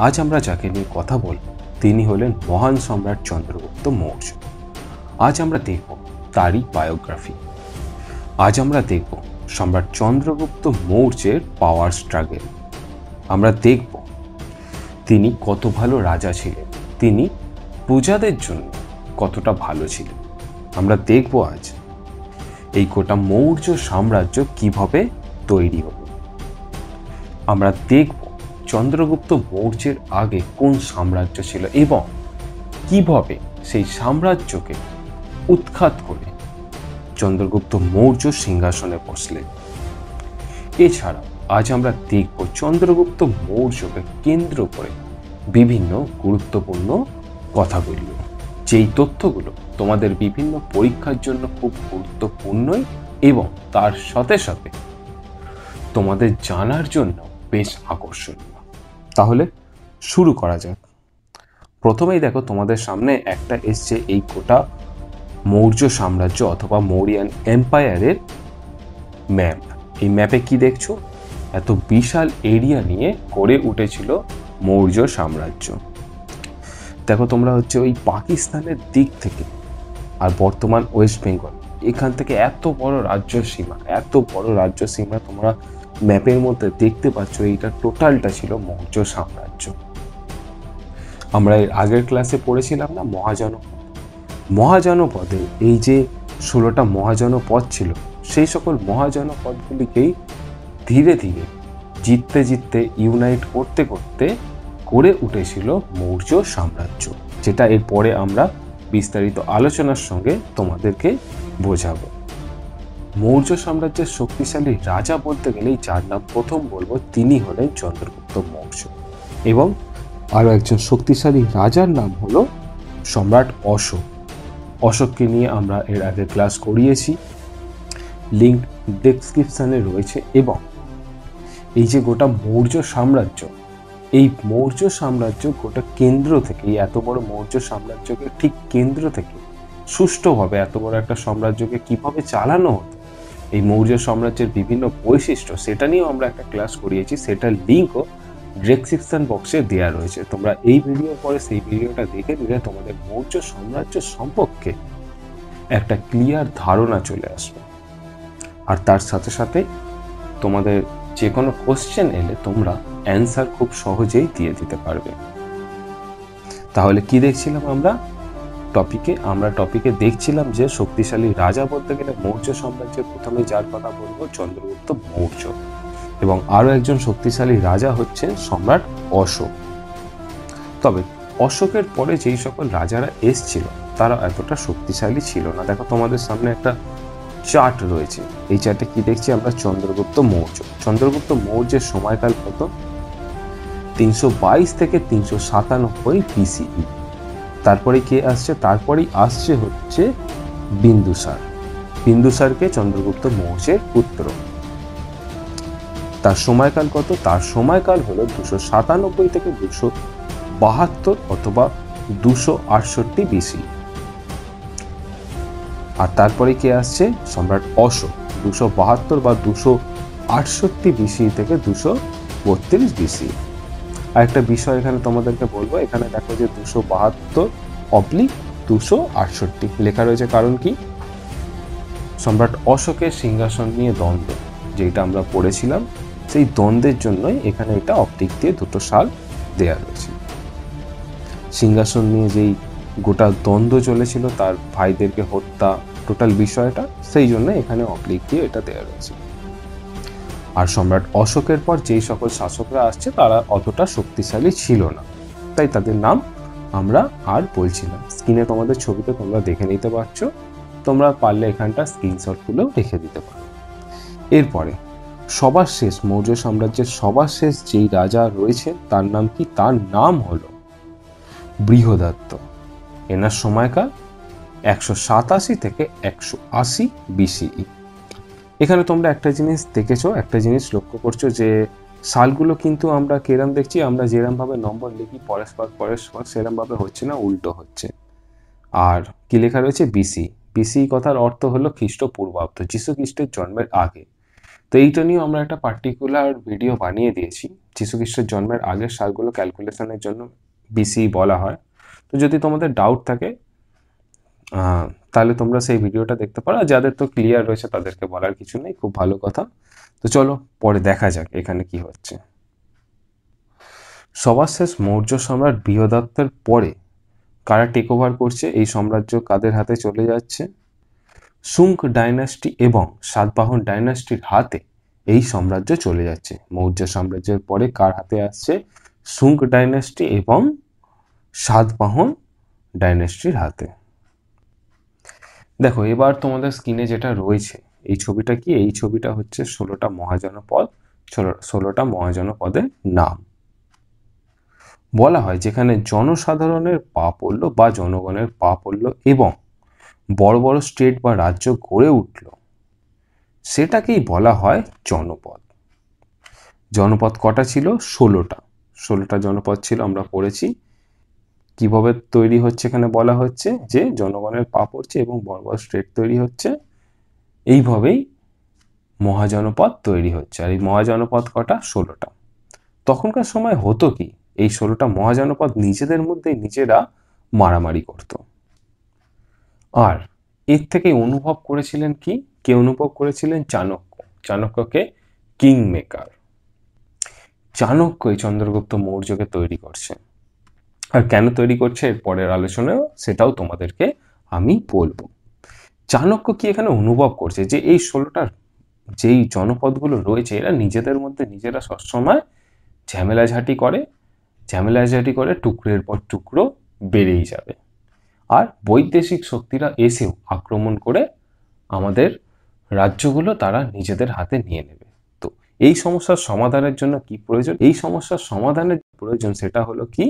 আজ আমরা যাকে নিয়ে কথা বলব তিনি হলেন মহান সম্রাট চন্দ্রগুপ্ত মৌর্য। আজ আমরা দেখব তারই বায়োগ্রাফি। আজ আমরা দেখব সম্রাট চন্দ্রগুপ্ত মৌর্যের পাওয়ার স্ট্রাগল। আমরা দেখব তিনি কত ভালো রাজা ছিলেন, তিনি প্রজাদের জন্য কতটা ভালো ছিলেন। আমরা দেখব আজ এই গোটা মৌর্য সাম্রাজ্য কিভাবে তৈরি হলো। আমরা দেখব চন্দ্রগুপ্ত মৌর্যের আগে কোন সাম্রাজ্য ছিল এবং কিভাবে সেই সাম্রাজ্যকে উৎখাত করে চন্দ্রগুপ্ত মৌর্য সিংহাসনে বসলেন। এছাড়া আজ আমরা দেখব চন্দ্রগুপ্ত মৌর্যকে কেন্দ্র করে বিভিন্ন গুরুত্বপূর্ণ কথাগুলো, যেই তথ্যগুলো তোমাদের বিভিন্ন পরীক্ষার জন্য খুব গুরুত্বপূর্ণই এবং তার সাথে সাথে তোমাদের জানার জন্য বেশ আকর্ষণীয়। তাহলে শুরু করা যাক। প্রথমেই দেখো তোমাদের সামনে একটা এসছে এই গোটা মৌর্য সাম্রাজ্য অথবা মৌরিয়ান এম্পায়ারের ম্যাপ। এই ম্যাপে কি দেখছো? এত বিশাল এরিয়া নিয়ে গড়ে উঠেছিল মৌর্য সাম্রাজ্য। দেখো তোমরা হচ্ছে ওই পাকিস্তানের দিক থেকে আর বর্তমান ওয়েস্ট বেঙ্গল, এখান থেকে এত বড় রাজ্য সীমা তোমরা ম্যাপের মধ্যে দেখতে পাচ্ছ। এইটা টোটালটা ছিল মৌর্য সাম্রাজ্য। আমরা এর আগের ক্লাসে পড়েছিলাম না মহাজনপদে এই যে 16টা মহাজনপদ ছিল, সেই সকল মহাজনপদগুলিকেই ধীরে ধীরে জিততে ইউনাইট করতে গড়ে উঠেছিল মৌর্য সাম্রাজ্য, যেটা এরপরে আমরা বিস্তারিত আলোচনার সঙ্গে তোমাদেরকে বোঝাবো। মৌর্য সাম্রাজ্যের শক্তিশালী রাজা বলতে গেলেই যার নাম প্রথম বলবো তিনি হলেন চন্দ্রগুপ্ত মৌর্য, এবং আরো একজন শক্তিশালী রাজার নাম হলো সম্রাট অশোক। অশোককে নিয়ে আমরা এর আগে ক্লাস করিয়েছি, লিঙ্ক ডেসক্রিপশনে রয়েছে। এবং এই যে গোটা মৌর্য সাম্রাজ্য, এই মৌর্য সাম্রাজ্য গোটা কেন্দ্র থেকে, এত বড় মৌর্য সাম্রাজ্যকে ঠিক কেন্দ্র থেকে সুষ্ঠুভাবে এত বড় একটা সাম্রাজ্যকে কিভাবে চালানো হতো, এই মৌর্য সাম্রাজ্যের বিভিন্ন বৈশিষ্ট্য, সেটা নিয়েও আমরা একটা ক্লাস করিয়েছি। সেটার লিঙ্কও ডেসক্রিপশন বক্সে দেওয়া রয়েছে। তোমরা এই ভিডিওর পরে সেই ভিডিওটা দেখে নিলে তোমাদের মৌর্য সাম্রাজ্য সম্পর্কে একটা ক্লিয়ার ধারণা চলে আসবে। আর তার সাথে সাথে তোমাদের যে কোনো কোশ্চেন এলে তোমরা অ্যান্সার খুব সহজেই দিয়ে দিতে পারবে। তাহলে কি দেখছিলাম আমরা টপিকে দেখছিলাম যে শক্তিশালী রাজা বলতে গেলে মৌর্য সাম্রাজ্যের প্রথমে যার কথা বলবো চন্দ্রগুপ্ত মৌর্য, এবং আরো একজন শক্তিশালী রাজা হচ্ছেন সম্রাট অশোক। তবে অশোকের পরে যেই সকল রাজারা এসছিল তারা এতটা শক্তিশালী ছিল না। দেখো তোমাদের সামনে একটা চার্ট রয়েছে, এই চার্টে কি দেখছি আমরা? চন্দ্রগুপ্ত মৌর্যের সময়কাল কত? 322 থেকে 397 BCE। তারপরে কে আসছে? তারপরেই আসছে হচ্ছে বিন্দুসারকে চন্দ্রগুপ্ত মৌর্যের পুত্র। তার সময়কাল কত? তার সময়কাল হলো 297 থেকে 272 অথবা 268 BC। আর তারপরে কে আসছে? সম্রাট অশোক, 272 বা 268 BC থেকে 232 BC। আর একটা বিষয় এখানে তোমাদেরকে বলবো, এখানে দেখো যে 272/268 লেখা রয়েছে। কারণ কি? সম্রাট অশোকের সিংহাসন নিয়ে দ্বন্দ্ব, যেটা আমরা পড়েছিলাম, সেই দ্বন্দ্বের জন্যই এখানে এটা অপটিক দিয়ে 2 সাল দেয়া রয়েছে। সিংহাসন নিয়ে যেই গোটা দ্বন্দ্ব চলেছিল, তার ভাইদেরকে হত্যা, টোটাল বিষয়টা, সেই জন্য এখানে অপটিক দিয়ে এটা দেয়া রয়েছে। আর সম্রাট অশোকের পর যেই সকল শাসকরা আসছে তারা অতটা শক্তিশালী ছিল না, তাই তাদের নাম আমরা আর বলছি না। স্ক্রিনে তোমাদের ছবিতে তোমরা দেখে নিতে পারছো, তোমরা পারলে এখানটা স্ক্রিনশট তুলেও রেখে দিতে পারো। এরপরে সবার শেষ, মৌর্য সাম্রাজ্যের সবার শেষ যেই রাজা রয়েছে তার নাম কি? তার নাম হলো বৃহদত্ত। এনার সময়কাল 187 থেকে 180 BCE। এখানে তোমরা একটা জিনিস দেখেছো, একটা জিনিস লক্ষ্য করছো যে সালগুলো কিন্তু আমরা কেরম দেখছি, আমরা যেরম ভাবে নম্বর লিখি পরস্পর সেরম ভাবে হচ্ছে না, উল্টো হচ্ছে। আর কি লেখা রয়েছে? বিসি কথার অর্থ হলো খ্রিস্টপূর্বাব্দ, যীশু খ্রিস্টের জন্মের আগে। তো এইটা নিয়ে আমরা একটা পার্টিকুলার ভিডিও বানিয়ে দিয়েছি, যীশুখ্রিস্টের জন্মের আগের সালগুলো ক্যালকুলেশনের জন্য বিসি বলা হয়। তো যদি তোমাদের ডাউট থাকে তাহলে তোমরা সেই ভিডিওটা দেখতে পারো। আর যাদের তো ক্লিয়ার রয়েছে তাদেরকে বলার কিছু নেই, খুব ভালো কথা। তো চলো পরে দেখা যাক এখানে কি হচ্ছে। সবার শেষ মৌর্য সম্রাট বৃহদত্তের পরে কারা টেক ওভার করছে, এই সাম্রাজ্য কাদের হাতে চলে যাচ্ছে? শুঙ্গ ডাইনাস্টি এবং সাতবাহন ডাইনাস্টির হাতে এই সাম্রাজ্য চলে যাচ্ছে। মৌর্য সাম্রাজ্যের পরে কার হাতে আসছে? শুঙ্গ ডাইনাস্টি এবং সাতবাহন ডাইনাস্টির হাতে। দেখো এবার তোমাদের স্ক্রিনে যেটা রয়েছে এই ছবিটা কি? এই ছবিটা হচ্ছে 16টা মহাজনপদ, 16টা মহাজনপদের নাম। বলা হয় যেখানে জনসাধারণের পা পড়ল বা জনগণের পা পড়ল এবং বড় বড় স্টেট বা রাজ্য গড়ে উঠল, সেটাকেই বলা হয় জনপদ। জনপদ কটা ছিল? 16টা জনপদ ছিল। আমরা পড়েছি কিভাবে তৈরি হচ্ছে। এখানে বলা হচ্ছে যে জনগণের পা পড়ছে এবং বড় বড় স্টেট তৈরি হচ্ছে, এইভাবেই মহাজনপদ তৈরি হচ্ছে। আর এই মহাজনপদ কটা? 16টা। তখনকার সময় হতো কি, এই 16টা মহাজনপদ নিজেদের মধ্যে নিজেরা মারামারি করত। আর এর থেকে অনুভব করেছিলেন কি? কে অনুভব করেছিলেন? চাণক্য। চাণক্যকে কিং মেকার। চাণক্যই চন্দ্রগুপ্ত মৌর্যকে তৈরি করছে। আর কেন তৈরি করছে এর পরের আলোচনায় সেটাও তোমাদেরকে আমি বলবো। চাণক্য কি এখানে অনুভব করছে যে এই 16টার যেই জনপদগুলো রয়েছে এরা নিজেদের মধ্যে নিজেরা সবসময় ঝামেলাঝাটি করে টুকরোর পর টুকরো বেড়েই যাবে। আর বৈদেশিক শক্তিরা এসেও আক্রমণ করে আমাদের রাজ্যগুলো তারা নিজেদের হাতে নিয়ে নেবে। তো এই সমস্যার সমাধানের জন্য কি প্রয়োজন? এই সমস্যার সমাধানের প্রয়োজন সেটা হলো কি?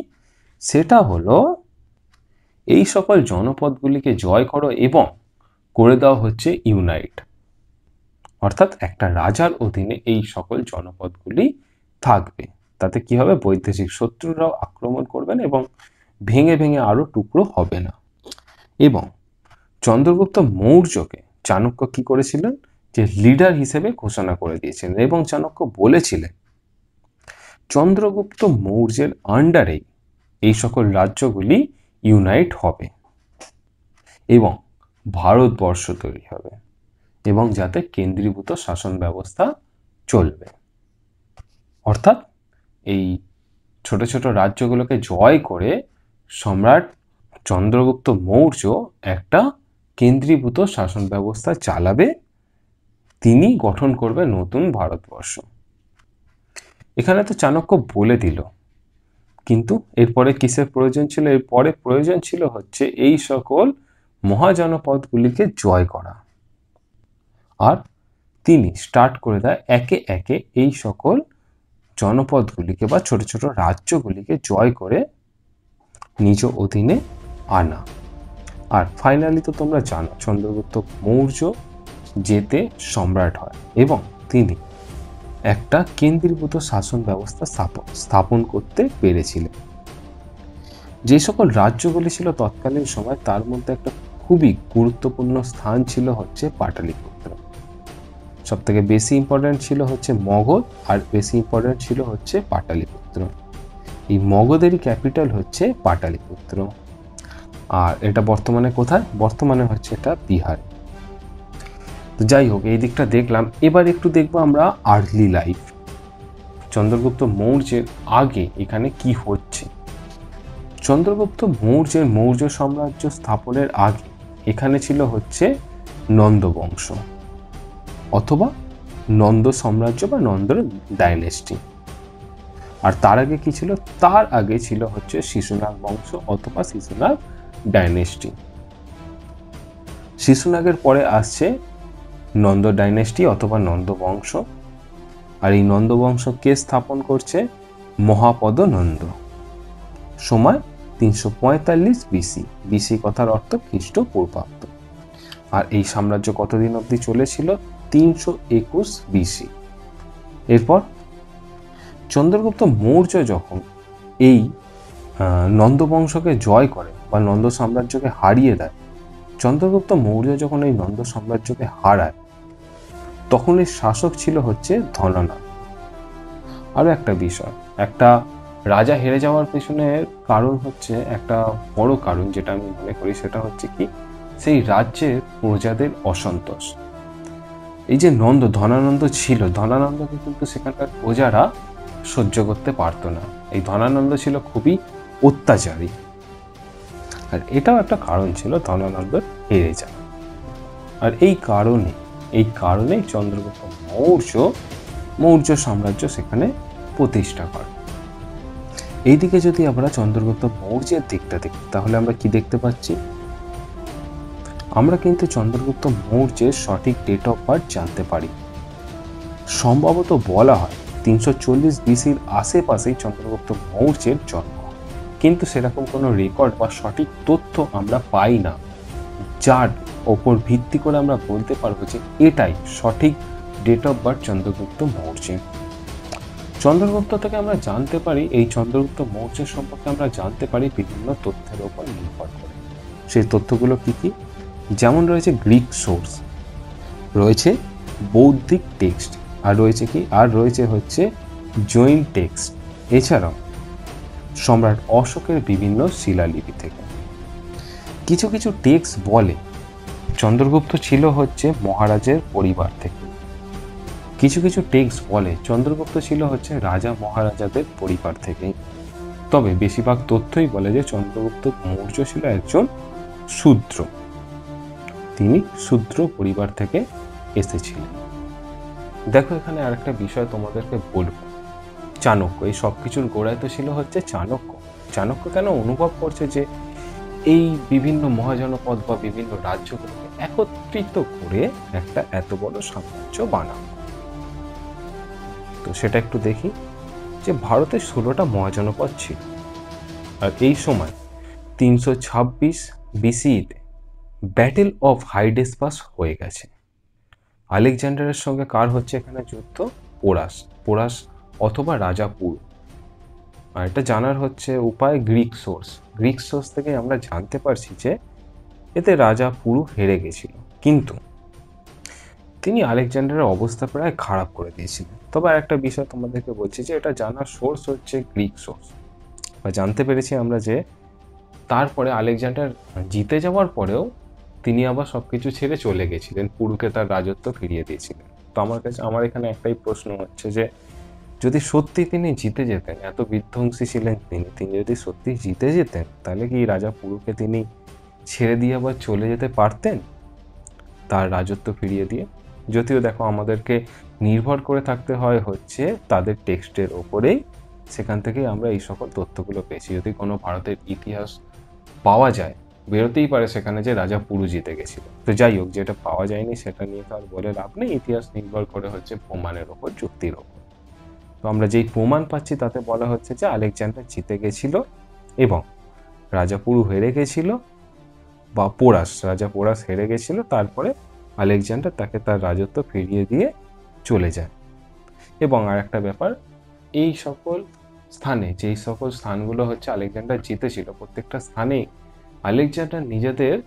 সেটা হলো এই সকল জনপদগুলিকে জয় করো এবং করে দেওয়া হচ্ছে ইউনাইট। অর্থাৎ একটা রাজার অধীনে এই সকল জনপদগুলি থাকবে। তাতে কি হবে? বৈদেশিক শত্রুরাও আক্রমণ করবেন এবং ভেঙে ভেঙে আরো টুকরো হবে না। এবং চন্দ্রগুপ্ত মৌর্যকে চাণক্য কি করেছিলেন? যে লিডার হিসেবে ঘোষণা করে দিয়েছিলেন এবং চাণক্য বলেছিলেন চন্দ্রগুপ্ত মৌর্যের আন্ডারেই এই সকল রাজ্যগুলি ইউনাইট হবে এবং ভারতবর্ষ তৈরি হবে এবং যাতে কেন্দ্রীভূত শাসন ব্যবস্থা চলবে। অর্থাৎ এই ছোট ছোট রাজ্যগুলোকে জয় করে সম্রাট চন্দ্রগুপ্ত মৌর্য একটা কেন্দ্রীভূত শাসন ব্যবস্থা চালাবে, তিনি গঠন করবে নতুন ভারতবর্ষ। এখানে তো চাণক্য বলে দিল, কিন্তু এরপরে কিসের প্রয়োজন ছিল? এরপরে প্রয়োজন ছিল হচ্ছে এই সকল মহাজনপদগুলিকে জয় করা। আর তিনি স্টার্ট করে দেয় একে একে এই সকল জনপদগুলিকে বা ছোট ছোট রাজ্যগুলিকে জয় করে নিজ অধীনে আনা। আর ফাইনালি তো তোমরা জানো চন্দ্রগুপ্ত মৌর্য যেতে সম্রাট হয় এবং তিনি একটা কেন্দ্রীভূত শাসন ব্যবস্থা স্থাপন করতে পেরেছিলেন। যে সকল রাজ্যগুলি ছিল তৎকালীন সময় তার মধ্যে একটা খুবই গুরুত্বপূর্ণ স্থান ছিল হচ্ছে পাটালিপুত্র। সব থেকে বেশি ইম্পর্টেন্ট ছিল হচ্ছে মগধ আর বেশি ইম্পর্টেন্ট ছিল হচ্ছে পাটালিপুত্র। এই মগধেরই ক্যাপিটাল হচ্ছে পাটালিপুত্র। আর এটা বর্তমানে কোথায়? বর্তমানে হচ্ছে এটা বিহার। তো যাই হোক, এই দিকটা দেখলাম। এবার একটু দেখবো আমরা আর্লি লাইফ, চন্দ্রগুপ্ত মৌর্যের আগে এখানে কি হচ্ছে। চন্দ্রগুপ্ত মৌর্যের মৌর্য সাম্রাজ্য স্থাপনের আগে এখানে ছিল হচ্ছে নন্দ বংশ অথবা নন্দ সাম্রাজ্য বা নন্দ ডাইনেস্টি। আর তার আগে কি ছিল? তার আগে ছিল হচ্ছে শিশুনাগ বংশ অথবা শিশুনাগ ডাইনেস্টি। শিশুনাগের পরে আসছে নন্দ ডাইনেস্টি অথবা নন্দ বংশ। আর এই নন্দ বংশ কে স্থাপন করছে? মহাপদ নন্দ। সময় 345 বিসি। বিসি কথার অর্থ খ্রিস্টপূর্বাব্দ। আর এই সাম্রাজ্য কতদিন অবধি চলেছিল? 321 বিসি। এরপর চন্দ্রগুপ্ত মৌর্য যখন এই নন্দ বংশকে জয় করে বা নন্দ সাম্রাজ্যকে হারিয়ে দেয়, চন্দ্রগুপ্ত মৌর্য যখন এই নন্দ সাম্রাজ্যকে হারায় তখন এর শাসক ছিল হচ্ছে ধননাথ। আরও একটা বিষয়, একটা রাজা হেরে যাওয়ার পেছনের কারণ হচ্ছে, একটা বড় কারণ যেটা আমি মনে করি সেটা হচ্ছে কি, সেই রাজ্যের প্রজাদের অসন্তোষ। এই যে ধনানন্দ ছিল, ধনানন্দকে কিন্তু সেখানকার প্রজারা সহ্য করতে পারতো না। এই ধনানন্দ ছিল খুবই অত্যাচারী, আর এটাও একটা কারণ ছিল ধনানন্দের হেরে যাওয়া। আর এই কারণেই চন্দ্রগুপ্ত মৌর্য সাম্রাজ্য সেখানে প্রতিষ্ঠা করে। এইদিকে যদি আমরা চন্দ্রগুপ্ত মৌর্যের দিকটা দেখি, তাহলে আমরা কি দেখতে পাচ্ছি? আমরা কিন্তু চন্দ্রগুপ্ত মৌর্যের সঠিক ডেট অফ বার্থ জানতে পারি। সম্ভবত বলা হয় 340 বিসির আশেপাশেই চন্দ্রগুপ্ত মৌর্যের জন্ম, কিন্তু সেরকম কোনো রেকর্ড বা সঠিক তথ্য আমরা পাই না, যার ওপর ভিত্তি করে আমরা বলতে পারবো যে এটাই সঠিক date of birth Chandragupta Maurya. Chandragupta থেকে আমরা জানতে পারি, এই চন্দ্রগুপ্ত মৌর্যের সম্পর্কে আমরা জানতে পারি বিভিন্ন তথ্যের উপর নির্ভর করে। সেই তথ্যগুলো কি কি? যেমন রয়েছে গ্রিক সোর্স, রয়েছে বৌদ্ধিক টেক্সট, আর রয়েছে কি, আর রয়েছে হচ্ছে জৈন টেক্সট, এছাড়াও সম্রাট অশোকের বিভিন্ন শিলালিপি থেকে। কিছু কিছু টেক্সট বলে চন্দ্রগুপ্ত ছিল হচ্ছে মহারাজের পরিবার থেকে। কিছু কিছু টেক্সট বলে চন্দ্রগুপ্ত ছিল হচ্ছে রাজা মহারাজাদের পরিবার থেকে। তবে বেশিরভাগ তথ্যই বলে যে চন্দ্রগুপ্ত মৌর্য ছিল একজন শূদ্র, তিনি শূদ্র পরিবার থেকে এসেছিলেন। দেখো, এখানে আরেকটা বিষয় তোমাদেরকে বলবো, চাণক্য, এই সব কিছুর গোড়ায় তো ছিল হচ্ছে চাণক্য কেন অনুভব করছে যে এই বিভিন্ন মহাজনপদ বা বিভিন্ন রাজ্যগুলোকে একত্রিত করে একটা এত বড় সাম্রাজ্য বানানো? তো সেটা একটু দেখি, যে ভারতের 16টা মহাজনপদ ছিল, আর এই সময় 326 বিসিতে ব্যাটেল অফ হাইডেসপাস হয়ে গেছে। আলেকজান্ডারের সঙ্গে কার হচ্ছে এখানে যুদ্ধ? পোরাস অথবা রাজা পুরু। আর এটা জানার হচ্ছে উপায় গ্রিক সোর্স থেকে আমরা জানতে পারছি যে এতে রাজা পুরু হেরে গেছিল, কিন্তু তিনি আলেকজান্ডারের অবস্থা প্রায় খারাপ করে দিয়েছিলেন। তবে আর একটা বিষয় তোমাদেরকে বলছি, যে এটা জানার সোর্স হচ্ছে গ্রিক সোর্স। বা জানতে পেরেছি আমরা যে তারপরে আলেকজান্ডার জিতে যাওয়ার পরেও তিনি আবার সবকিছু ছেড়ে চলে গেছিলেন, পুরুকে তার রাজত্ব ফিরিয়ে দিয়েছিলেন। তো আমার এখানে একটাই প্রশ্ন হচ্ছে যে যদি সত্যি তিনি জিতে যেতেন, এত বিধ্বংসী ছিলেন তিনি যদি সত্যি জিতে যেতেন, তাহলে কি রাজা পুরুকে তিনি ছেড়ে দিয়ে আবার চলে যেতে পারতেন তার রাজত্ব ফিরিয়ে দিয়ে? যদিও দেখো, আমাদেরকে নির্ভর করে থাকতে হয় হচ্ছে তাদের টেক্সটের ওপরেই, সেখান থেকেই আমরা এই সকল তথ্যগুলো পেয়েছি। যদি কোনো ভারতের ইতিহাস পাওয়া যায়, বেরোতেই পারে সেখানে যে রাজা পুরু জিতে গেছিল। তো যাই হোক, যেটা পাওয়া যায়নি সেটা নিয়ে তো আর বলে লাভ নেই। ইতিহাস নির্ভর করে হচ্ছে প্রমাণের ওপর, যুক্তির ওপর। তো আমরা যেই প্রমাণ পাচ্ছি তাতে বলা হচ্ছে যে আলেকজান্ডার জিতে গেছিল এবং রাজা পুরু হেরে গেছিল, বা রাজা পোরাস হেরে গেছিল। তারপরে আলেকজান্ডার তাকে তার রাজত্ব ফিরিয়ে দিয়ে চলে যায়। এবং আর একটা ব্যাপার, এই সকল স্থানে, যেই সকল স্থানগুলো হচ্ছে আলেকজান্ডার জিতেছিল, প্রত্যেকটা স্থানেই আলেকজান্ডার নিজেদের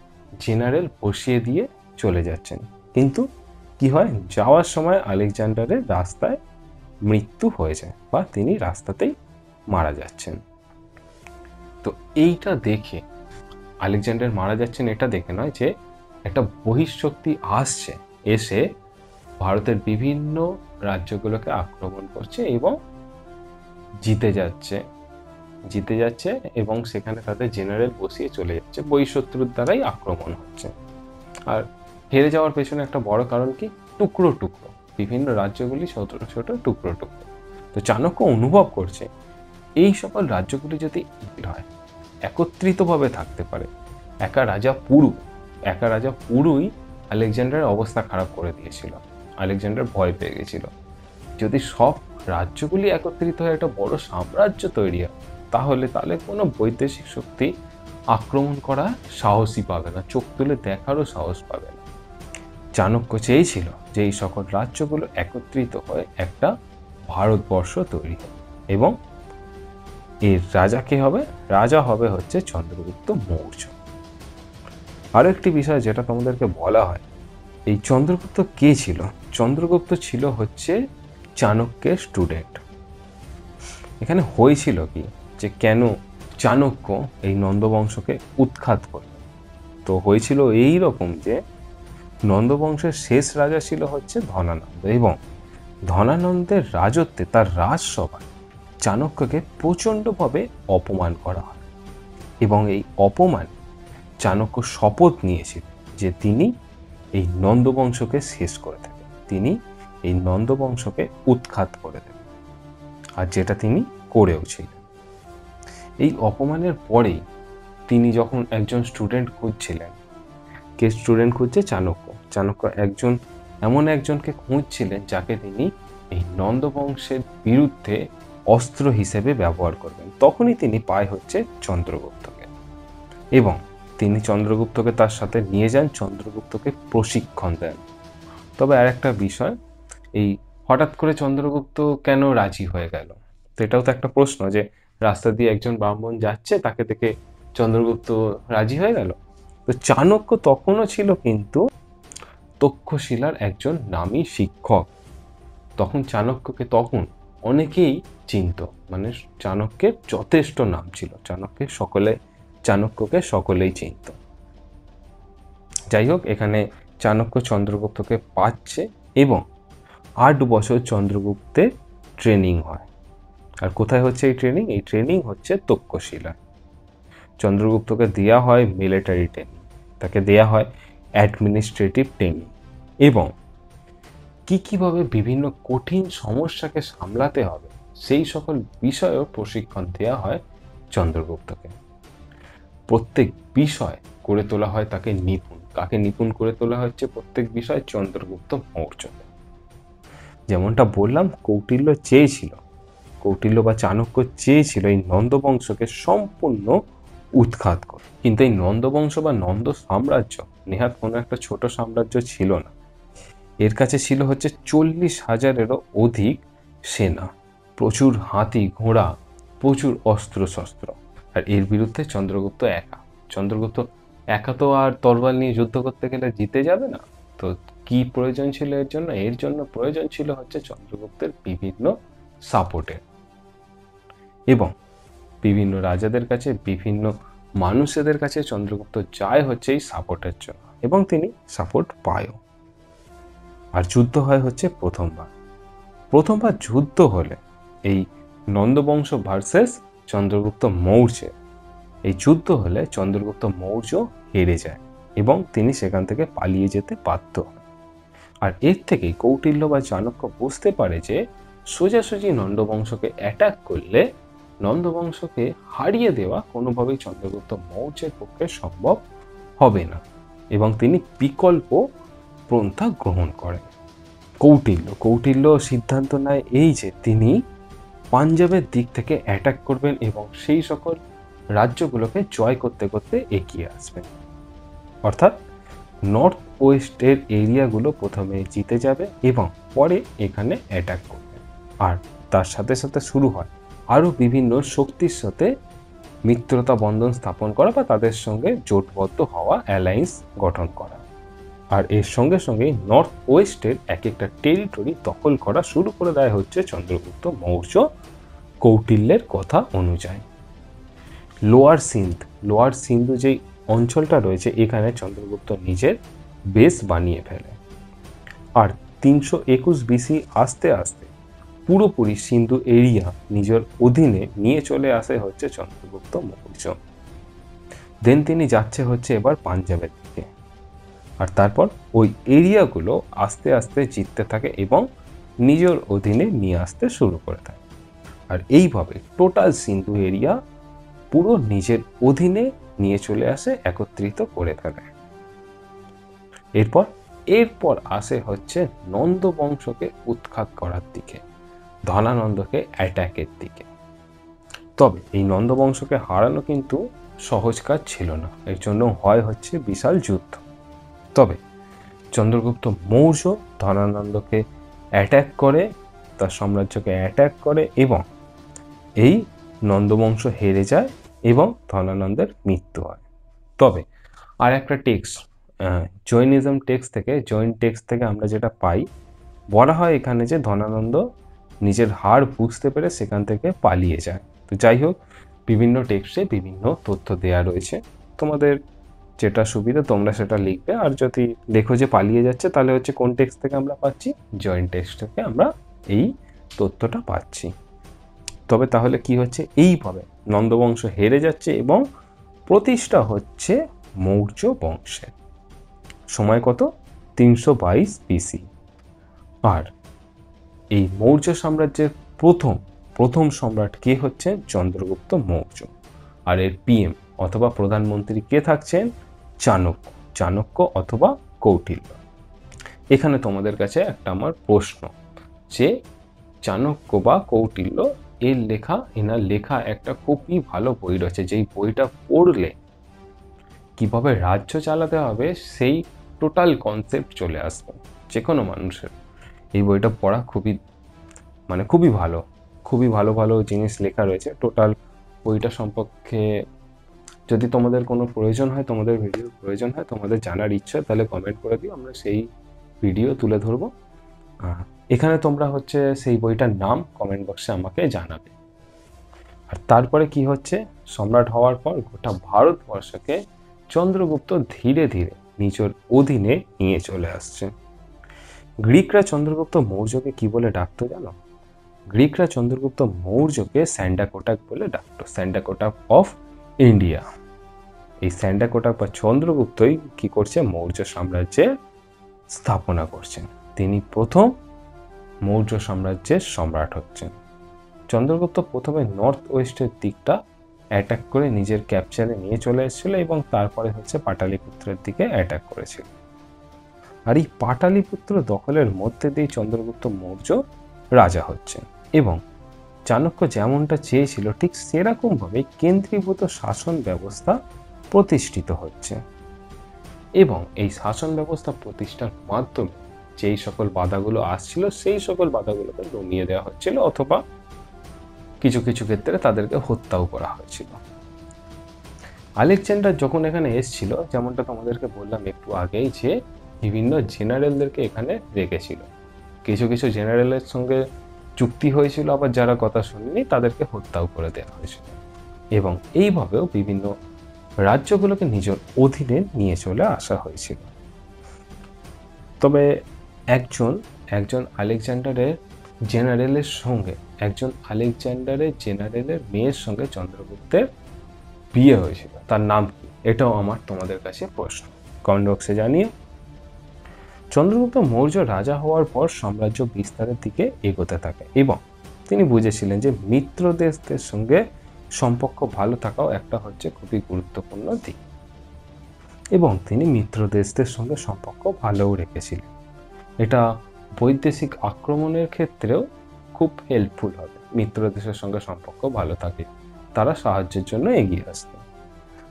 জেনারেল বসিয়ে দিয়ে চলে যাচ্ছেন। কিন্তু কি হয়, যাওয়ার সময় আলেকজান্ডারের রাস্তায় মৃত্যু হয়ে যায়, বা তিনি রাস্তাতেই মারা যাচ্ছেন। তো এইটা দেখে, আলেকজান্ডার মারা যাচ্ছেন এটা দেখে নয়, যে একটা বহিঃশক্তি আসছে, এসে ভারতের বিভিন্ন রাজ্যগুলোকে আক্রমণ করছে এবং জিতে যাচ্ছে এবং সেখানে তাদের জেনারেল বসিয়ে চলে যাচ্ছে, বহিঃশত্রুর দ্বারাই আক্রমণ হচ্ছে। আর হেরে যাওয়ার পেছনে একটা বড় কারণ কি, টুকরো বিভিন্ন রাজ্যগুলি ছোট ছোট টুকরো। তো চাণক্য অনুভব করছে এই সকল রাজ্যগুলি যদি হয়, একত্রিতভাবে থাকতে পারে, একা রাজা পুরুই আলেকজান্ডারের অবস্থা খারাপ করে দিয়েছিল। আলেকজান্ডার ভয় পেয়ে গেছিল, যদি সব রাজ্যগুলি একত্রিত হয়ে একটা বড় সাম্রাজ্য তৈরি হয়, তাহলে কোনো বৈদেশিক শক্তি আক্রমণ করা সাহসই পাবে না, চোখ তুলে দেখারও সাহস পাবে না। চাণক্য চেয়েছিল যে এই সকল রাজ্যগুলো একত্রিত হয়ে একটা ভারতবর্ষ তৈরি হবে, এবং এর রাজা হবে হচ্ছে চন্দ্রগুপ্ত মৌর্য। আরো একটি বিষয় যেটা তোমাদেরকে বলা হয়, এই চন্দ্রগুপ্ত কে ছিল? চন্দ্রগুপ্ত ছিল হচ্ছে চাণক্যের স্টুডেন্ট। এখানে হয়েছিল কি, যে কেন চাণক্য এই নন্দবংশকে উৎখাত করল? তো হয়েছিল এই রকম যে নন্দবংশের শেষ রাজা ছিল হচ্ছে ধনানন্দ, এবং ধনানন্দের রাজত্বে তার রাজসভায় চাণক্যকে প্রচণ্ডভাবে অপমান করা হয়, এবং এই অপমান চাণক্য শপথ নিয়েছিল যে তিনি এই নন্দবংশকে শেষ করে দেবেন, তিনি এই নন্দবংশকে উৎখাত করে দেবেন, আর যেটা তিনি করেও ছিলেন। এই অপমানের পরেই তিনি যখন একজন স্টুডেন্ট খুঁজছিলেন, কে স্টুডেন্ট খুঁজছে? চাণক্য। চাণক্য এমন একজনকে খুঁজছিলেন যাকে তিনি এই নন্দবংশের বিরুদ্ধে অস্ত্র হিসেবে ব্যবহার করবেন। তখনই তিনি পায় হচ্ছে চন্দ্রগুপ্তকে, এবং তিনি চন্দ্রগুপ্তকে তার সাথে নিয়ে যান, চন্দ্রগুপ্তকে প্রশিক্ষণ দেন। তবে আর একটা বিষয়, এই হঠাৎ করে চন্দ্রগুপ্ত কেন রাজি হয়ে গেল? তো এটাও তো একটা প্রশ্ন, যে রাস্তা দিয়ে একজন ব্রাহ্মণ যাচ্ছে, তাকে দেখে চন্দ্রগুপ্ত রাজি হয়ে গেল? তো চাণক্য তখনও ছিল কিন্তু তক্ষশিলার একজন নামী শিক্ষক। তখন চাণক্যকে অনেকেই চিনত, মানে চাণক্যের যথেষ্ট নাম ছিল, চাণক্যকে সকলেই চিনত। যাই হোক, এখানে চাণক্য চন্দ্রগুপ্তকে পাচ্ছে, এবং 8 বছর চন্দ্রগুপ্তের ট্রেনিং হয়। আর কোথায় হচ্ছে এই ট্রেনিং? এই ট্রেনিং হচ্ছে তক্ষশিলা। চন্দ্রগুপ্তকে দেয়া হয় মিলিটারি ট্রেনিং, তাকে দেয়া হয় অ্যাডমিনিস্ট্রেটিভ ট্রেনিং, এবং কীভাবে বিভিন্ন কঠিন সমস্যাকে সামলাতে হবে সেই সকল বিষয়েও প্রশিক্ষণ দেওয়া হয় চন্দ্রগুপ্তকে। প্রত্যেক বিষয় করে তোলা হয় তাকে নিপুণ। কাকে নিপুণ করে তোলা হচ্ছে প্রত্যেক বিষয়? চন্দ্রগুপ্ত মৌর্যকে। যেমনটা বললাম, কৌটিল্য বা চাণক্য চেয়েছিল এই নন্দবংশকে সম্পূর্ণ উৎখাত করে। কিন্তু এই নন্দবংশ বা নন্দ সাম্রাজ্য নেহাত কোনো একটা ছোট সাম্রাজ্য ছিল না। এর কাছে ছিল হচ্ছে 40,000-এরও অধিক সেনা, প্রচুর হাতি ঘোড়া, প্রচুর অস্ত্রশস্ত্র। আর এর বিরুদ্ধে চন্দ্রগুপ্ত একা তো আর তরোয়াল নিয়ে যুদ্ধ করতে গেলে জিতে যাবে না। তো কি প্রয়োজন ছিল এর জন্য? এর জন্য প্রয়োজন ছিল হচ্ছে চন্দ্রগুপ্তের বিভিন্ন সাপোর্টের, এবং বিভিন্ন রাজাদের কাছে, বিভিন্ন মানুষদের কাছে চন্দ্রগুপ্ত যায় হচ্ছে এই সাপোর্টের জন্য, এবং তিনি সাপোর্ট পায়ও। আর যুদ্ধ হয় হচ্ছে প্রথমবার যুদ্ধ হলে এই নন্দবংশ ভার্সেস চন্দ্রগুপ্ত মৌর্য, এই যুদ্ধ হলে চন্দ্রগুপ্ত মৌর্য হেরে যায়, এবং তিনি সেখান থেকে পালিয়ে যেতে বাধ্য হন। আর এর থেকেই কৌটিল্য বা চাণক্য বুঝতে পারে যে সোজাসুজি নন্দবংশকে অ্যাটাক করলে নন্দবংশকে হারিয়ে দেওয়া কোনোভাবেই চন্দ্রগুপ্ত মৌর্যের পক্ষে সম্ভব হবে না, এবং তিনি বিকল্প পন্থা গ্রহণ করেন। কৌটিল্য সিদ্ধান্ত নেয় এই যে তিনি পাঞ্জাবের দিক থেকে অ্যাটাক করবেন, এবং সেই সকল রাজ্যগুলোকে জয় করতে করতে এগিয়ে আসবেন। অর্থাৎ নর্থ ওয়েস্টের এরিয়াগুলো প্রথমে জিতে যাবে, এবং পরে এখানে অ্যাটাক করবে। আর তার সাথে সাথে শুরু হয় আরও বিভিন্ন শক্তির সাথে মিত্রতা বন্ধন স্থাপন করা, বা তাদের সঙ্গে জোটবদ্ধ হওয়া, অ্যালায়েন্স গঠন করা। আর এর সঙ্গে সঙ্গে নর্থ ওয়েস্টের এক একটা টেরিটরি দখল করা শুরু করে দেয় হচ্ছে চন্দ্রগুপ্ত মৌর্য কৌটিল্যের কথা অনুযায়ী। লোয়ার সিন্ধু যেই অঞ্চলটা রয়েছে, এখানে চন্দ্রগুপ্ত নিজের বেস বানিয়ে ফেলে। আর 321 BC আস্তে আস্তে পুরোপুরি সিন্ধু এরিয়া নিজের অধীনে নিয়ে চলে আসে হচ্ছে চন্দ্রগুপ্ত মৌর্য। দেন তিনি যাচ্ছে হচ্ছে এবার পাঞ্জাবের দিকে, আর তারপর ওই এরিয়াগুলো আস্তে আস্তে জিততে থাকে এবং নিজের অধীনে নিয়ে আসতে শুরু করে দেয়। আর এইভাবে টোটাল সিন্ধু এরিয়া পুরো নিজের অধীনে নিয়ে চলে আসে, একত্রিত করে ফেলে। এরপর আসে হচ্ছে নন্দ বংশকে উৎখাত করার দিকে, ধনানন্দকে অ্যাটাকের দিকে। তবে এই নন্দ বংশকে হারানো কিন্তু সহজ কাজ ছিল না, এর জন্য হয় হচ্ছে বিশাল যুদ্ধ। তবে চন্দ্রগুপ্ত মৌর্য ধনানন্দকে অ্যাটাক করে, তার সাম্রাজ্যকে অ্যাটাক করে, এবং এই নন্দবংশ হেরে যায় এবং ধনানন্দের মৃত্যু হয়। তবে আর একটা টেক্সট, জৈন টেক্সট থেকে আমরা যেটা পাই, বলা হয় এখানে যে ধনানন্দ নিজের হার বুঝতে পেরে সেখান থেকে পালিয়ে যায়। তো যাই হোক, বিভিন্ন টেক্সটে বিভিন্ন তথ্য দেয়া রয়েছে, তোমাদের যেটা সুবিধা তোমরা সেটা লিখবে। আর যদি দেখো যে পালিয়ে যাচ্ছে, তাহলে হচ্ছে কোন টেক্সট থেকে আমরা পাচ্ছি, জয়েন্ট টেক্সট থেকে আমরা এই তথ্যটা পাচ্ছি। তবে তাহলে কি হচ্ছে, এইভাবে নন্দবংশ হেরে যাচ্ছে এবং প্রতিষ্ঠা হচ্ছে মৌর্য বংশের। সময় কত, 322 বিসি। আর এই মৌর্য সাম্রাজ্যের প্রথম সম্রাট কে হচ্ছেন, চন্দ্রগুপ্ত মৌর্য। আর এর পিএম অথবা প্রধানমন্ত্রী কে থাকছেন, চাণক্য অথবা কৌটিল্য। এখানে তোমাদের কাছে একটা আমার প্রশ্ন, যে চাণক্য বা কৌটিল্য এনার লেখা একটা খুবই ভালো বই রয়েছে, যেই বইটা পড়লে কিভাবে রাজ্য চালাতে হবে সেই টোটাল কনসেপ্ট চলে আসবে যে কোনো মানুষের। এই বইটা পড়া খুবই ভালো ভালো জিনিস লেখা রয়েছে। টোটাল বইটা সম্পর্কে যদি তোমাদের কোনো প্রয়োজন হয়, তোমাদের ভিডিওর প্রয়োজন হয়, তোমাদের জানার ইচ্ছা, তাহলে কমেন্ট করে দিও, আমরা সেই ভিডিও তুলে ধরবো। এখানে তোমরা হচ্ছে সেই বইটার নাম কমেন্ট বক্সে আমাকে জানাবে। আর তারপরে কি হচ্ছে, সম্রাট হওয়ার পর গোটা ভারতবর্ষকে চন্দ্রগুপ্ত ধীরে ধীরে নিজের অধীনে নিয়ে চলে আসছে। গ্রিকরা চন্দ্রগুপ্ত মৌর্যকে কি বলে ডাকতো জানো? গ্রিকরা চন্দ্রগুপ্ত মৌর্যকে স্যান্ডাকোটাক বলে ডাকতো, স্যান্ডাকোটাক অফ ইন্ডিয়া। এই স্যান্ডাকোটাক বা চন্দ্রগুপ্তই কি করছে, মৌর্য সাম্রাজ্যের স্থাপনা করছেন। তিনি প্রথম মৌর্য সাম্রাজ্যের সম্রাট হচ্ছেন। চন্দ্রগুপ্ত প্রথমে নর্থ ওয়েস্টের দিকটা অ্যাটাক করে নিজের ক্যাপচারে নিয়ে চলে এসেছিল এবং তারপরে হচ্ছে পাটালিপুত্রের দিকে অ্যাটাক করেছিল। আর এই পাটালিপুত্র দখলের মধ্যে দিয়ে চন্দ্রগুপ্ত মৌর্য রাজা হচ্ছেন এবং চাণক্য যেমনটা চেয়েছিল ঠিক সেরকমভাবে কেন্দ্রীভূত শাসন ব্যবস্থা প্রতিষ্ঠিত হচ্ছে। এবং এই শাসন ব্যবস্থা প্রতিষ্ঠার মাধ্যমে যেই সকল বাধাগুলো আসছিল সেই সকল বাধাগুলোকে দমিয়ে দেওয়া হচ্ছিল, অথবা কিছু কিছু ক্ষেত্রে তাদেরকে হত্যাও করা হয়েছিল। আলেকজান্ডার যখন এখানে এসেছিল, যেমনটা তোমাদেরকে বললাম একটু আগেই, যে বিভিন্ন জেনারেলদেরকে এখানে রেখেছিল। কিছু কিছু জেনারেলের সঙ্গে চুক্তি হয়েছিল, আবার যারা কথা শুনেনি তাদেরকে হত্যাও করে দেওয়া হয়েছিল। এবং এইভাবেও বিভিন্ন রাজ্যগুলোকে নিজের অধীনে নিয়ে চলে আসা হয়েছিল। তবে একজন আলেকজান্ডারের জেনারেলের মেয়ের সঙ্গে চন্দ্রগুপ্তের বিয়ে হয়েছিল, তার নাম কি, এটাও আমার তোমাদের কাছে প্রশ্ন, কমেন্ট বক্সে জানিয়ে। চন্দ্রগুপ্ত মৌর্য রাজা হওয়ার পর সাম্রাজ্য বিস্তারের দিকে এগোতে থাকে এবং তিনি বুঝেছিলেন যে মিত্র দেশদের সঙ্গে সম্পর্ক ভালো থাকাও একটা হচ্ছে খুবই গুরুত্বপূর্ণ দিক, এবং তিনি মিত্র দেশদের সঙ্গে সম্পর্ক ভালোও রেখেছিলেন। এটা বৈদেশিক আক্রমণের ক্ষেত্রেও খুব হেল্পফুল হবে, মিত্র দেশের সঙ্গে সম্পর্ক ভালো থাকে, তারা সাহায্যের জন্য এগিয়ে আসবে।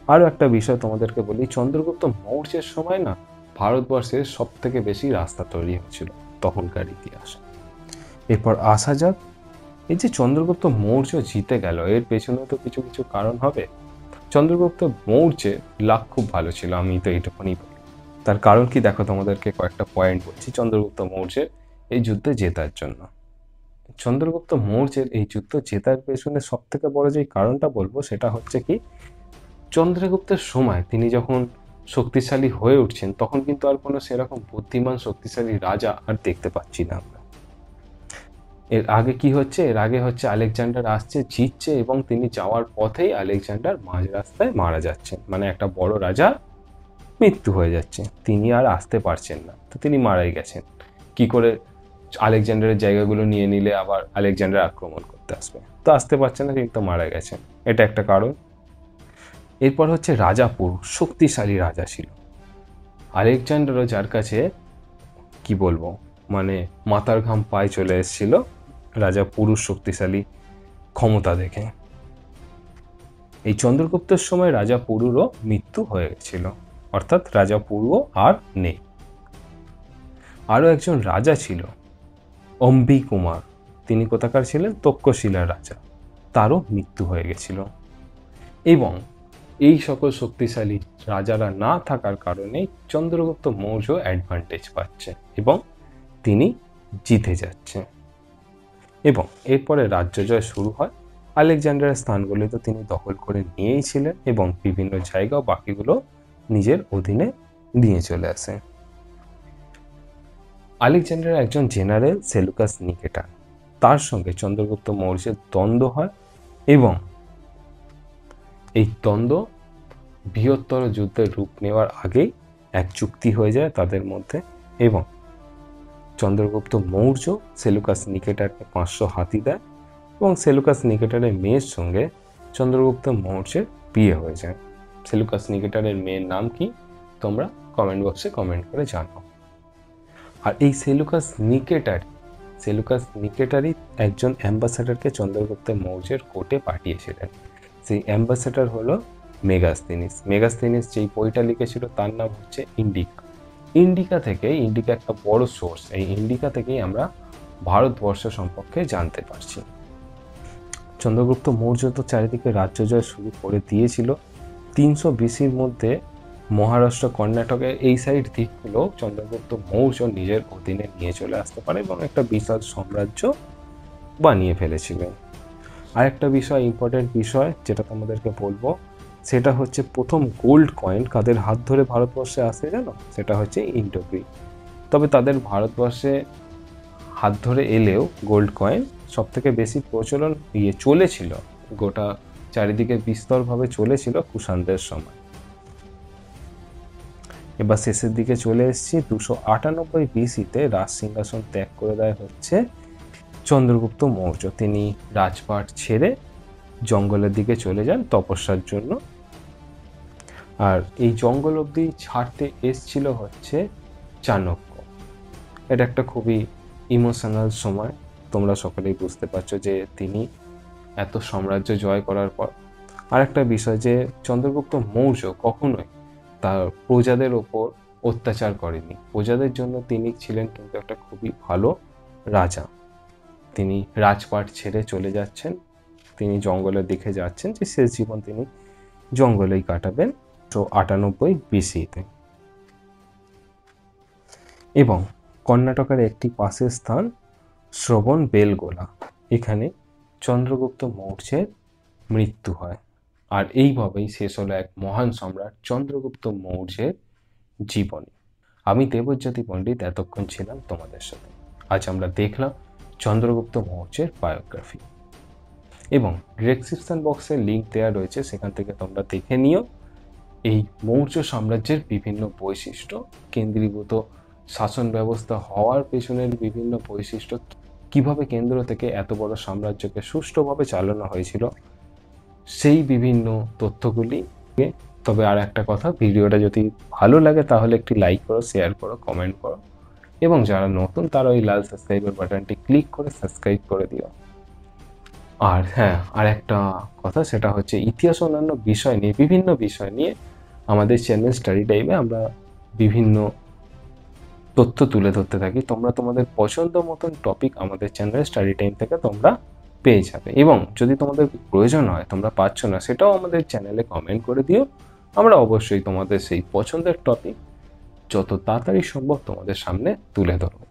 আরও একটা বিষয় তোমাদেরকে বলি, চন্দ্রগুপ্ত মৌর্যের সময় না ভারতবর্ষের সব থেকে বেশি রাস্তা তৈরি হয়েছিল তখনকার ইতিহাসে। এরপর আসা যাক, এই যে চন্দ্রগুপ্ত মৌর্য জিতে গেল, এর পেছনে তো কিছু কিছু কারণ হবে। চন্দ্রগুপ্ত মৌর্যের লাক খুব ভালো ছিল, আমি তো এইটুকুনি বলি। তার কারণ কি দেখো, তোমাদেরকে কয়েকটা পয়েন্ট বলছি চন্দ্রগুপ্ত মৌর্যের এই যুদ্ধে জেতার জন্য। চন্দ্রগুপ্ত মৌর্যের এই যুদ্ধ জেতার পেছনে সব থেকে বড় যে কারণটা বলবো সেটা হচ্ছে কি, চন্দ্রগুপ্তের সময় তিনি যখন শক্তিশালী হয়ে উঠছেন, তখন কিন্তু আর কোনো সেরকম বুদ্ধিমান শক্তিশালী রাজা আর দেখতে পাচ্ছি না আমরা। এর আগে কি হচ্ছে, আলেকজান্ডার আসছে, জিতছে, এবং তিনি যাওয়ার পথেই আলেকজান্ডার মাঝ রাস্তায় মারা যাচ্ছেন, মানে একটা বড় রাজা মৃত্যু হয়ে যাচ্ছে, তিনি আর আসতে পারছেন না, তো তিনি মারাই গেছেন। কি করে আলেকজান্ডারের জায়গাগুলো নিয়ে নিলে আবার আলেকজান্ডার আক্রমণ করতে আসবে, তো আসতে পারছে না, তিনি তো মারা গেছেন, এটা একটা কারণ। এরপর হচ্ছে রাজা পুরুষ, শক্তিশালী রাজা ছিল আলেকজান্ডারও, যার কাছে কি বলবো, মানে মাথার ঘাম পায়ে চলে এসেছিল রাজা পুরুষ শক্তিশালী ক্ষমতা দেখে। এই চন্দ্রগুপ্তের সময় রাজা পুরুরও মৃত্যু হয়ে গেছিল, অর্থাৎ রাজা পুরু আর নেই। আরও একজন রাজা ছিল অম্বিকুমার, তিনি কোথাকার ছিলেন, তক্ষশিলার রাজা, তারও মৃত্যু হয়ে গেছিল। এবং এই সকল শক্তিশালী রাজারা না থাকার কারণে চন্দ্রগুপ্ত মৌর্য অ্যাডভান্টেজ পাচ্ছে এবং তিনি জিতে যাচ্ছে। এবং এরপরে রাজ্য জয় শুরু হয়। আলেকজান্ডারের স্থানগুলি তো তিনি দখল করে নিয়েই ছিলেন এবং বিভিন্ন জায়গা বাকিগুলো নিজের অধীনে নিয়ে চলে আসে। আলেকজান্ডার একজন জেনারেল সেলুকাস নিকেটার, তার সঙ্গে চন্দ্রগুপ্ত মৌর্যের দ্বন্দ্ব হয় এবং এই দ্বন্দ্ব বৃহত্তর যুদ্ধের রূপ নেওয়ার আগেই এক চুক্তি হয়ে যায় তাদের মধ্যে এবং চন্দ্রগুপ্ত মৌর্য সেলুকাস নিকেটারকে 500 হাতি দেয় এবং সেলুকাস নিকেটারের মেয়ের সঙ্গে চন্দ্রগুপ্ত মৌর্যের বিয়ে হয়ে যায়। সেলুকাস নিকেটারের মেয়ের নাম কি তোমরা কমেন্ট বক্সে কমেন্ট করে জানাও। আর এই সেলুকাস নিকেটারই একজন অ্যাম্বাসেডারকে চন্দ্রগুপ্ত মৌর্যের কোর্টে পাঠিয়েছিলেন। সেই অ্যাম্বাসেডার হলো মেগাস্তিনিস যেই বইটা লিখেছিল তার নাম হচ্ছে ইন্ডিকা একটা বড় সোর্স। এই ইন্ডিকা থেকেই আমরা ভারতবর্ষ সম্পর্কে জানতে পারছি। চন্দ্রগুপ্ত মৌর্য তো চারিদিকে রাজ্য জয় শুরু করে দিয়েছিল। 300 BC-র মধ্যে মহারাষ্ট্র, কর্ণাটকের এই সাইড দিকগুলো চন্দ্রগুপ্ত মৌর্য নিজের অধীনে নিয়ে চলে আসতে পারে এবং একটা বিশাল সাম্রাজ্য বানিয়ে ফেলেছিলেন। আরেকটা বিষয়, ইম্পর্টেন্ট বিষয় যেটা তোমাদেরকে বলবো, সেটা হচ্ছে প্রথম গোল্ড কয়েন কাদের হাত ধরে ভারতবর্ষে আসে জানো? সেটা হচ্ছে ইন্ডো গ্রিক। তবে তাদের ভারতবর্ষে হাত ধরে এলেও গোল্ড কয়েন সব থেকে বেশি প্রচলন চলেছিল, গোটা চারিদিকে বিস্তরভাবে চলেছিল কুষাণদের সময়। এবার শেষের দিকে চলে এসেছি। 298 BC-তে রাজ সিংহাসন ত্যাগ করে দেয় হচ্ছে চন্দ্রগুপ্ত মৌর্য। তিনি রাজপাট ছেড়ে জঙ্গলের দিকে চলে যান তপস্যার জন্য। আর এই জঙ্গল অবধি ছাড়তে এসছিল হচ্ছে চাণক্য। এটা একটা খুবই ইমোশনাল সময়, তোমরা সকলেই বুঝতে পারছো যে তিনি এত সাম্রাজ্য জয় করার পর। আর একটা বিষয় যে চন্দ্রগুপ্ত মৌর্য কখনোই তার প্রজাদের ওপর অত্যাচার করেনি। প্রজাদের জন্য তিনি ছিলেন কিন্তু একটা খুবই ভালো রাজা। তিনি রাজপাট ছেড়ে চলে যাচ্ছেন, তিনি জঙ্গলের দিকে যাচ্ছেন, যে শেষ জীবন তিনি জঙ্গলেই কাটাবেন 298 BC-তে। এবং কর্ণাটকের একটি পাশের স্থান শ্রবণ বেলগোলা, এখানে চন্দ্রগুপ্ত মৌর্যের মৃত্যু হয়। আর এইভাবেই শেষ হলো এক মহান সম্রাট চন্দ্রগুপ্ত মৌর্যের জীবনী। আমি দেবজ্যোতি পণ্ডিত এতক্ষণ ছিলাম তোমাদের সাথে। আজ আমরা দেখলাম চন্দ্রগুপ্ত মৌর্যের বায়োগ্রাফি এবং ডেসক্রিপশন বক্সে লিঙ্ক দেওয়া রয়েছে, সেখান থেকে তোমরা দেখে নিও এই মৌর্য সাম্রাজ্যের বিভিন্ন বৈশিষ্ট্য, কেন্দ্রীভূত শাসন ব্যবস্থা হওয়ার পেছনের বিভিন্ন বৈশিষ্ট্য, কিভাবে কেন্দ্র থেকে এত বড় সাম্রাজ্যকে সুষ্ঠুভাবে চালানো হয়েছিল, সেই বিভিন্ন তথ্যগুলি। তবে আর একটা কথা, ভিডিওটা যদি ভালো লাগে তাহলে একটি লাইক করো, শেয়ার করো, কমেন্ট করো এবং যারা নতুন তারা ওই লাল সাবস্ক্রাইবের বাটনটি ক্লিক করে সাবস্ক্রাইব করে দিও। আর হ্যাঁ, আর একটা কথা, সেটা হচ্ছে ইতিহাস অন্যান্য বিষয় নিয়ে, বিভিন্ন বিষয় নিয়ে আমাদের চ্যানেল স্টাডি টাইমে আমরা বিভিন্ন তথ্য তুলে ধরতে থাকি। তোমরা তোমাদের পছন্দ মতন টপিক আমাদের চ্যানেলে স্টাডি টাইম থেকে তোমরা পেয়ে যাবে এবং যদি তোমাদের প্রয়োজন হয়, তোমরা পাচ্ছ না, সেটাও আমাদের চ্যানেলে কমেন্ট করে দিও। আমরা অবশ্যই তোমাদের সেই পছন্দের টপিক যত তাড়াতাড়ি সম্ভব তোমাদের সামনে তুলে ধরবো।